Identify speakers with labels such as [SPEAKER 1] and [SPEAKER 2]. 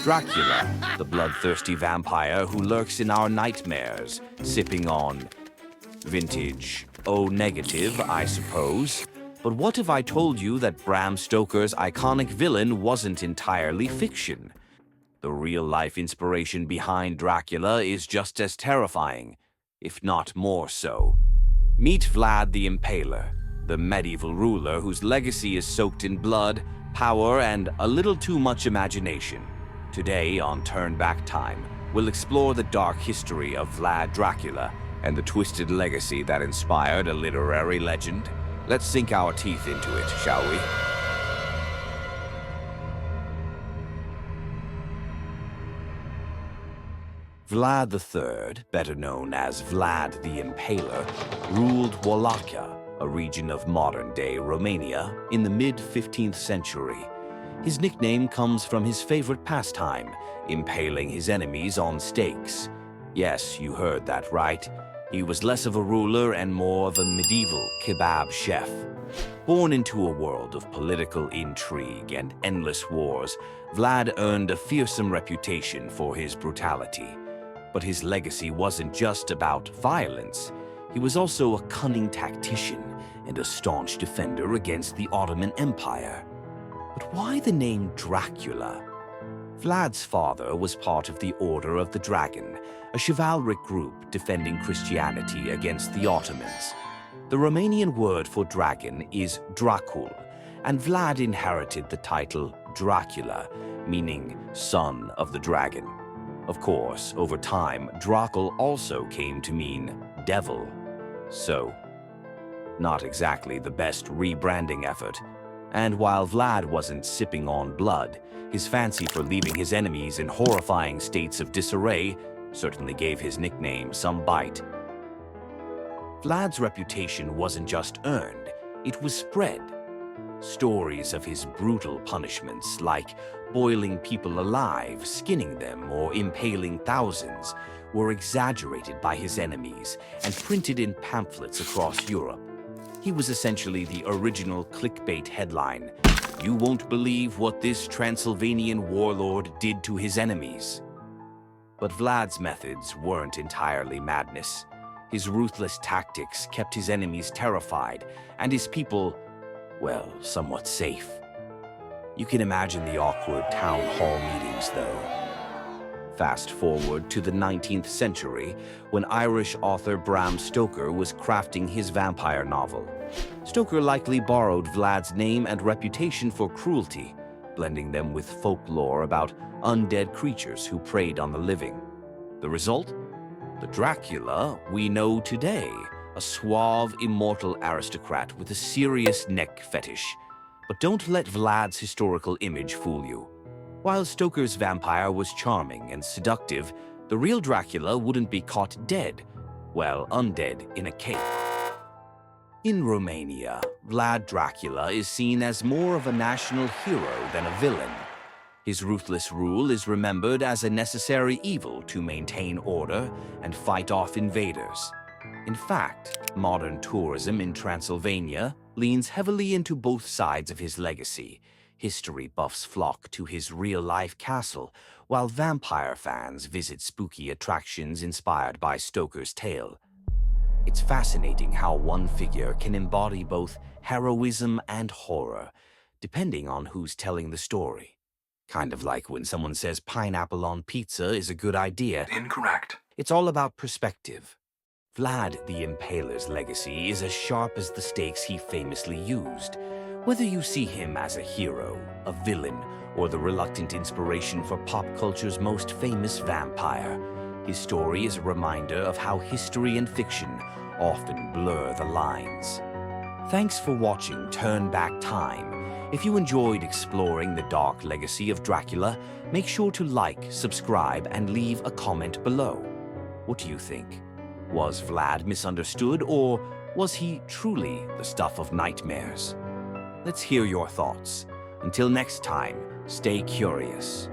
[SPEAKER 1] Dracula, the bloodthirsty vampire who lurks in our nightmares, sipping on vintage O-negative, I suppose. But what if I told you that Bram Stoker's iconic villain wasn't entirely fiction? The real-life inspiration behind Dracula is just as terrifying, if not more so. Meet Vlad the Impaler, the medieval ruler whose legacy is soaked in blood, power, and a little too much imagination. Today on Turn Back Time, we'll explore the dark history of Vlad Dracula and the twisted legacy that inspired a literary legend. Let's sink our teeth into it, shall we? Vlad III, better known as Vlad the Impaler, ruled Wallachia, a region of modern-day Romania, in the mid-15th century. His nickname comes from his favorite pastime, impaling his enemies on stakes. Yes, you heard that right. He was less of a ruler and more of a medieval kebab chef. Born into a world of political intrigue and endless wars, Vlad earned a fearsome reputation for his brutality. But his legacy wasn't just about violence. He was also a cunning tactician and a staunch defender against the Ottoman Empire. But why the name Dracula? Vlad's father was part of the Order of the Dragon, a chivalric group defending Christianity against the Ottomans. The Romanian word for dragon is Dracul, and Vlad inherited the title Dracula, meaning son of the dragon. Of course, over time, Dracul also came to mean devil. So, not exactly the best rebranding effort. And while Vlad wasn't sipping on blood, his fancy for leaving his enemies in horrifying states of disarray certainly gave his nickname some bite. Vlad's reputation wasn't just earned, it was spread. Stories of his brutal punishments, like boiling people alive, skinning them, or impaling thousands, were exaggerated by his enemies and printed in pamphlets across Europe. He was essentially the original clickbait headline, "You won't believe what this Transylvanian warlord did to his enemies." But Vlad's methods weren't entirely madness. His ruthless tactics kept his enemies terrified and his people, well, somewhat safe. You can imagine the awkward town hall meetings, though. Fast forward to the 19th century, when Irish author Bram Stoker was crafting his vampire novel. Stoker likely borrowed Vlad's name and reputation for cruelty, blending them with folklore about undead creatures who preyed on the living. The result? The Dracula we know today, a suave, immortal aristocrat with a serious neck fetish. But don't let Vlad's historical image fool you. While Stoker's vampire was charming and seductive, the real Dracula wouldn't be caught dead, well, undead, in a cape. In Romania, Vlad Dracula is seen as more of a national hero than a villain. His ruthless rule is remembered as a necessary evil to maintain order and fight off invaders. In fact, modern tourism in Transylvania leans heavily into both sides of his legacy. History buffs flock to his real-life castle, while vampire fans visit spooky attractions inspired by Stoker's tale. It's fascinating how one figure can embody both heroism and horror, depending on who's telling the story. Kind of like when someone says pineapple on pizza is a good idea.
[SPEAKER 2] Incorrect.
[SPEAKER 1] It's all about perspective. Vlad the Impaler's legacy is as sharp as the stakes he famously used. Whether you see him as a hero, a villain, or the reluctant inspiration for pop culture's most famous vampire, his story is a reminder of how history and fiction often blur the lines. Thanks for watching Turn Back Time. If you enjoyed exploring the dark legacy of Dracula, make sure to like, subscribe, and leave a comment below. What do you think? Was Vlad misunderstood, or was he truly the stuff of nightmares? Let's hear your thoughts. Until next time, stay curious.